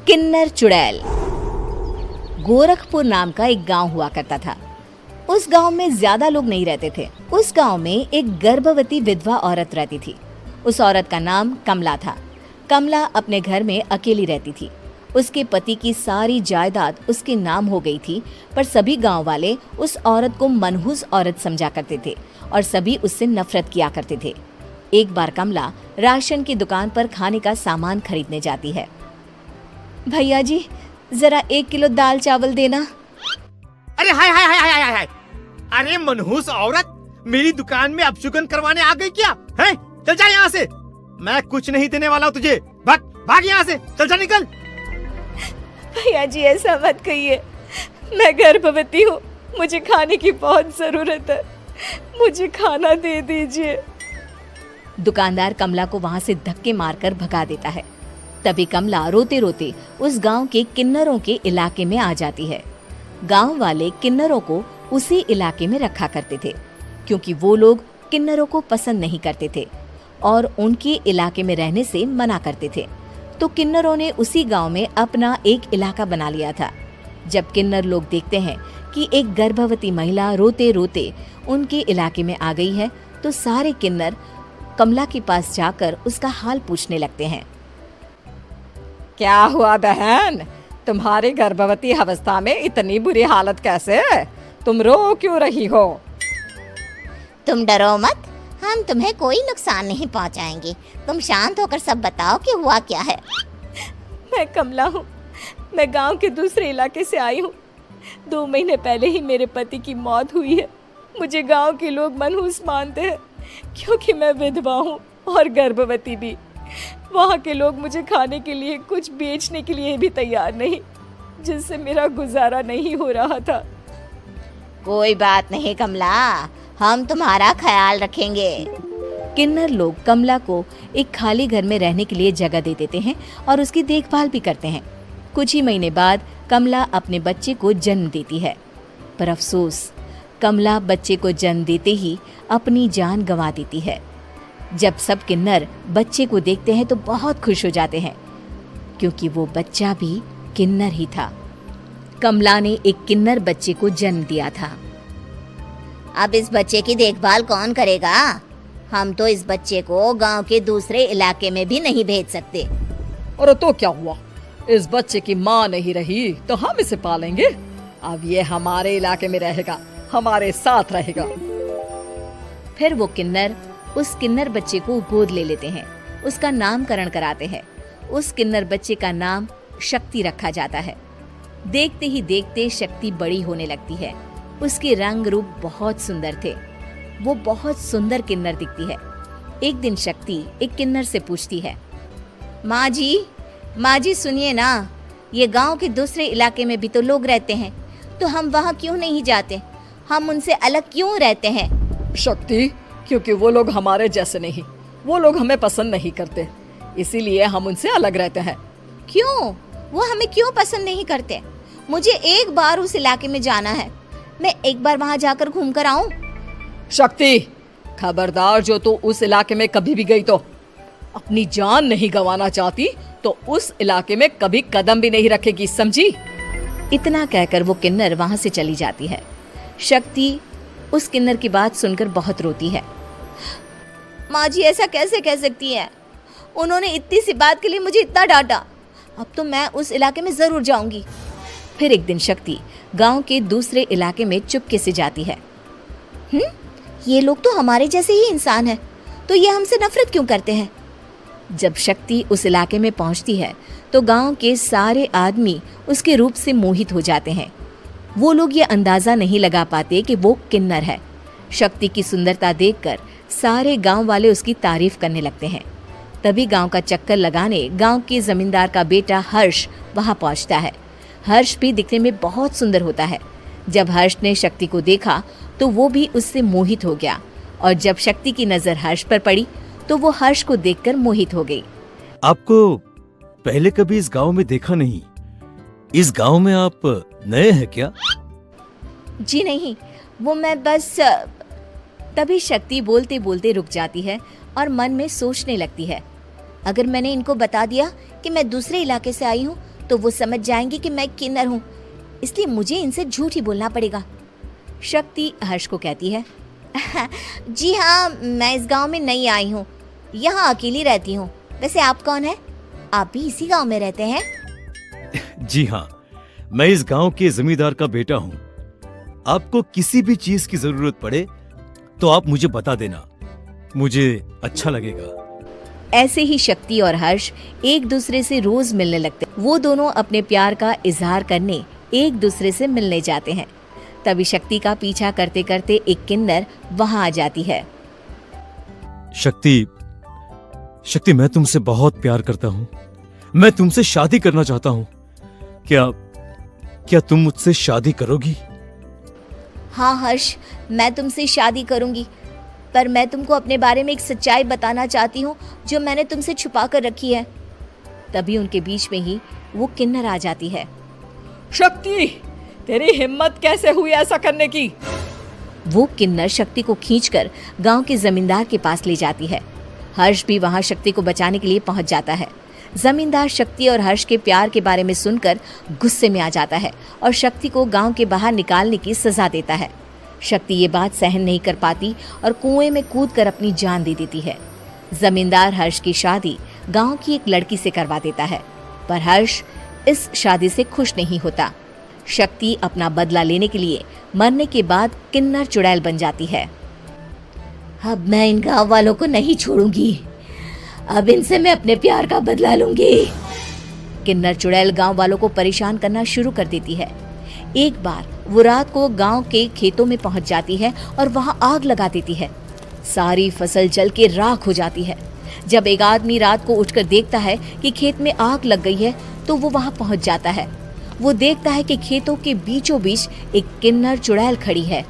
किन्नर चुड़ैल। गोरखपुर नाम का एक गांव हुआ करता था। उस गांव में ज्यादा लोग नहीं रहते थे। उस गांव में एक गर्भवती विधवा औरत रहती थी। उस औरत का नाम कमला था। कमला अपने घर में अकेली रहती थी। उसके पति की सारी जायदाद उसके नाम हो गई थी, पर सभी गांव वाले उस औरत को मनहूस औरत समझा करते थे और सभी उससे नफरत किया करते थे। एक बार कमला राशन की दुकान पर खाने का सामान खरीदने जाती है। भैया जी, जरा 1 किलो दाल चावल देना। अरे हाय हाय हाय हाय हाय! अरे मनहूस औरत, मेरी दुकान में अपशुगन करवाने आ गई क्या? हैं? चल जा यहाँ से, मैं कुछ नहीं देने वाला हूँ तुझे। भाग भाग यहाँ से, चल जा, निकल। भैया जी, ऐसा मत कहिए, मैं गर्भवती हूँ, मुझे खाने की बहुत जरूरत है, मुझे खाना दे दीजिए। दुकानदार कमला को वहाँ से धक्के मारकर भगा देता है। तभी कमला रोते रोते उस गांव के किन्नरों के इलाके में आ जाती है। गांव वाले किन्नरों को उसी इलाके में रखा करते थे, क्योंकि वो लोग किन्नरों को पसंद नहीं करते थे और उनके इलाके में रहने से मना करते थे। तो किन्नरों ने उसी गांव में अपना एक इलाका बना लिया था। जब किन्नर लोग देखते हैं कि एक गर्भवती महिला रोते रोते उनके इलाके में आ गई है, तो सारे किन्नर कमला के पास जाकर उसका हाल पूछने लगते हैं। क्या हुआ बहन, तुम्हारी गर्भवती अवस्था में इतनी बुरी हालत कैसे? तुम रो क्यों रही हो? तुम डरो मत, हम तुम्हें कोई नुकसान नहीं पहुंचाएंगे। तुम शांत होकर सब बताओ कि हुआ क्या है। मैं कमला हूँ, मैं गांव के दूसरे इलाके से आई हूँ। 2 महीने पहले ही मेरे पति की मौत हुई है। मुझे गांव के लोग मनहूस मानते हैं, क्योंकि मैं विधवा हूँ और गर्भवती भी। वहाँ के लोग मुझे खाने के लिए कुछ बेचने के लिए भी तैयार नहीं, जिससे मेरा गुजारा नहीं हो रहा था। कोई बात नहीं कमला, हम तुम्हारा ख्याल रखेंगे। किन्नर लोग कमला को एक खाली घर में रहने के लिए जगह दे देते हैं और उसकी देखभाल भी करते हैं। कुछ ही महीने बाद कमला अपने बच्चे को जन्म देती है, पर अफसोस, कमला बच्चे को जन्म देते ही अपनी जान गंवा देती है। जब सब किन्नर बच्चे को देखते हैं तो बहुत खुश हो जाते हैं, क्योंकि वो बच्चा भी किन्नर ही था। कमला ने एक किन्नर बच्चे को जन्म दिया था। अब इस बच्चे की देखभाल कौन करेगा? हम तो इस बच्चे को गांव के दूसरे इलाके में भी नहीं भेज सकते। और तो क्या हुआ, इस बच्चे की माँ नहीं रही तो हम इसे पालेंगे। अब ये हमारे इलाके में रहेगा, हमारे साथ रहेगा। फिर वो किन्नर उस किन्नर बच्चे को गोद ले लेते हैं, उसका नामकरण कराते हैं। उस किन्नर बच्चे का नाम शक्ति रखा जाता है। देखते ही देखते शक्ति बड़ी होने लगती है। उसके रंग रूप बहुत सुंदर थे। वो बहुत सुंदर किन्नर दिखती है। एक दिन शक्ति एक किन्नर से पूछती है, माँ जी सुनिए ना, ये गांव के दूसरे इलाके में भी तो लोग रहते हैं, तो हम वहाँ क्यों नहीं जाते? हम उनसे अलग क्यों रहते हैं? शक्ति, क्योंकि वो लोग हमारे जैसे नहीं, वो लोग हमें पसंद नहीं करते, इसीलिए हम उनसे अलग रहते हैं। क्यों? वो हमें क्यों पसंद नहीं करते? मुझे एक बार उस इलाके में जाना है, मैं एक बार वहाँ जाकर घूम कर आऊं। शक्ति, खबरदार, जो तू उस इलाके में कभी भी गई तो अपनी जान नहीं गंवाना चाहती तो उस इलाके में कभी कदम भी नहीं रखेगी, समझी? इतना कहकर वो किन्नर वहाँ से चली जाती है। शक्ति उस किन्नर की बात सुनकर बहुत रोती है। माँ जी, ऐसा कैसे कह सकती है? उन्होंने इतनी सी बात के लिए मुझे इतना डांटा। अब तो मैं उस इलाके में जरूर जाऊंगी। फिर एक दिन शक्ति गांव के दूसरे इलाके में चुपके से जाती है। ये लोग तो हमारे जैसे ही इंसान हैं, तो ये हमसे नफरत क्यों करते हैं? जब शक्ति उस इलाके में पहुंचती है तो गांव के सारे आदमी उसके रूप से मोहित हो जाते हैं। वो लोग ये अंदाजा नहीं लगा पाते कि वो किन्नर है। शक्ति की सुंदरता देखकर सारे गांव वाले उसकी तारीफ करने लगते हैं। तभी गांव का चक्कर लगाने गांव के जमींदार का बेटा हर्ष वहां पहुंचता है। हर्ष भी दिखने में बहुत सुंदर होता है। जब हर्ष ने शक्ति को देखा तो वो भी उससे मोहित हो गया, और जब शक्ति की नजर हर्ष पर पड़ी तो वो हर्ष को देखकर मोहित हो गई। आपको पहले कभी इस गांव में देखा नहीं। इस गांव में आप नए हैं क्या? जी नहीं, वो मैं बस। तभी शक्ति बोलते बोलते रुक जाती है और मन में सोचने लगती है, अगर मैंने इनको बता दिया कि मैं दूसरे इलाके से आई हूँ तो वो समझ जाएंगे कि मैं किन्नर हूँ, इसलिए मुझे इनसे झूठ ही बोलना पड़ेगा। शक्ति हर्ष को कहती है, जी हाँ, मैं इस गांव में नई आई हूँ, यहाँ अकेली रहती हूँ। वैसे आप कौन है? आप भी इसी गांव में रहते हैं? जी हाँ, मैं इस गांव के जमींदार का बेटा हूँ। आपको किसी भी चीज की जरूरत पड़े तो आप मुझे बता देना, मुझे अच्छा लगेगा। ऐसे ही शक्ति और हर्ष एक दूसरे से रोज मिलने लगते। वो दोनों अपने प्यार का इजहार करने एक दूसरे से मिलने जाते हैं। तभी शक्ति का पीछा करते करते एक किन्नर वहां आ जाती है। शक्ति, मैं तुमसे बहुत प्यार करता हूँ। मैं तुमसे शादी करना चाहता हूँ। क्या तुम मुझसे शादी करोगी? हाँ हर्ष, मैं तुमसे शादी करूंगी, पर मैं तुमको अपने बारे में एक सच्चाई बताना चाहती हूँ जो मैंने तुमसे छुपा कर रखी है। तभी उनके बीच में ही वो किन्नर आ जाती है। शक्ति, तेरी हिम्मत कैसे हुई ऐसा करने की? वो किन्नर शक्ति को खींचकर गांव के जमींदार के पास ले जाती है। हर्ष भी वहां शक्ति को बचाने के लिए पहुंच जाता है। जमींदार शक्ति और हर्ष के प्यार के बारे में सुनकर गुस्से में आ जाता है और शक्ति को गांव के बाहर निकालने की सजा देता है। शक्ति ये बात सहन नहीं कर पाती और कुएं में कूदकर अपनी जान दे देती है। जमींदार हर्ष की शादी गांव की एक लड़की से करवा देता है, पर हर्ष इस शादी से खुश नहीं होता। शक्ति अपना बदला लेने के लिए मरने के बाद किन्नर चुड़ैल बन जाती है। अब मैं इन गाँव वालों को नहीं छोड़ूंगी, अब इनसे मैं अपने प्यार का बदला लूंगी। किन्नर चुड़ैल गांव वालों को परेशान करना शुरू कर देती है। एक बार वो रात को गांव के खेतों में पहुंच जाती है और वहां आग लगा देती है। सारी फसल जल के राख हो जाती है। जब एक आदमी रात को उठकर देखता है कि खेत में आग लग गई है तो वो वहां पहुंच जाता है। वो देखता है कि खेतों के बीचों बीच एक किन्नर चुड़ैल खड़ी है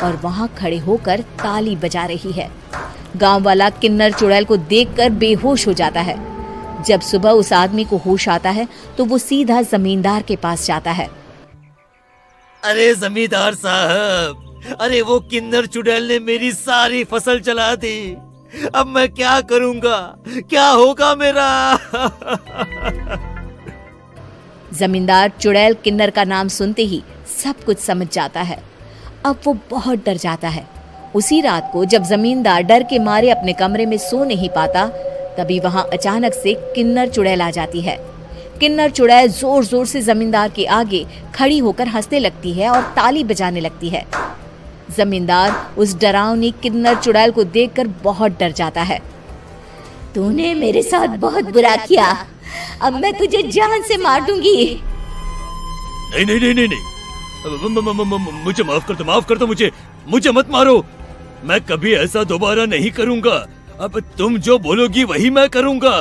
और वहां खड़े होकर ताली बजा रही है। गांव वाला किन्नर चुड़ैल को देखकर बेहोश हो जाता है। जब सुबह उस आदमी को होश आता है तो वो सीधा जमींदार के पास जाता है। अरे जमींदार साहब, अरे वो किन्नर चुड़ैल ने मेरी सारी फसल जला दी। अब मैं क्या करूंगा? क्या होगा मेरा? जमींदार चुड़ैल किन्नर का नाम सुनते ही सब कुछ समझ जाता है। अब वो बहुत डर जाता है। उसी रात को जब जमींदार डर के मारे अपने कमरे में सो नहीं पाता, तभी वहां अचानक से किन्नर चुड़ैल आ जाती है। किन्नर चुड़ैल जोर जोर से जमींदार के आगे खड़ी होकर हंसने लगती है और ताली बजाने लगती है। जमींदार उस डरावनी किन्नर चुड़ैल को देखकर बहुत डर जाता है। तूने मेरे साथ बहुत बुरा किया, अब मैं तुझे जान से मार दूंगी। नहीं नहीं नहीं नहीं नहीं, मुझे माफ कर दो, मुझे मत मारो। मैं कभी ऐसा दोबारा नहीं करूंगा। अब तुम जो बोलोगी वही मैं करूंगा।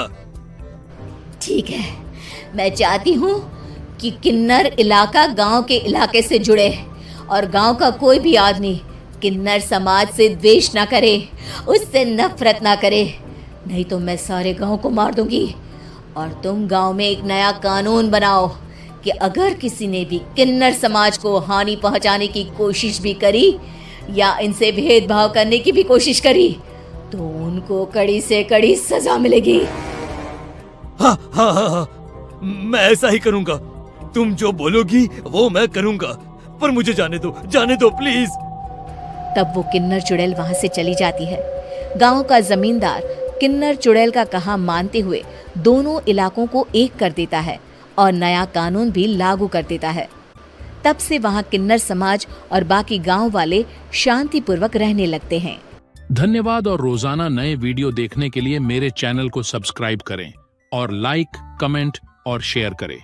ठीक है, मैं चाहती हूँ कि किन्नर इलाका गांव के इलाके से जुड़े और गांव का कोई भी आदमी किन्नर समाज से द्वेष ना करे, उससे नफरत ना करे, नहीं तो मैं सारे गांव को मार दूंगी। और तुम गांव में एक नया कानून बनाओ कि अगर किसी ने भी किन्नर समाज को हानि पहुंचाने की कोशिश भी करी या इनसे भेदभाव करने की भी कोशिश करी तो उनको कड़ी से कड़ी सजा मिलेगी। हाँ हाँ हाँ हाँ, मैं ऐसा ही करूंगा। तुम जो बोलोगी वो मैं करूंगा, पर मुझे जाने दो प्लीज। तब वो किन्नर चुड़ैल वहां से चली जाती है। गांव का जमींदार किन्नर चुड़ैल का कहा मानते हुए दोनों इलाकों को एक कर देता है और नया कानून भी लागू कर देता है। तब से वहां किन्नर समाज और बाकी गांव वाले शांतिपूर्वक रहने लगते हैं। धन्यवाद। और रोजाना नए वीडियो देखने के लिए मेरे चैनल को सब्सक्राइब करें और लाइक, कमेंट और शेयर करें।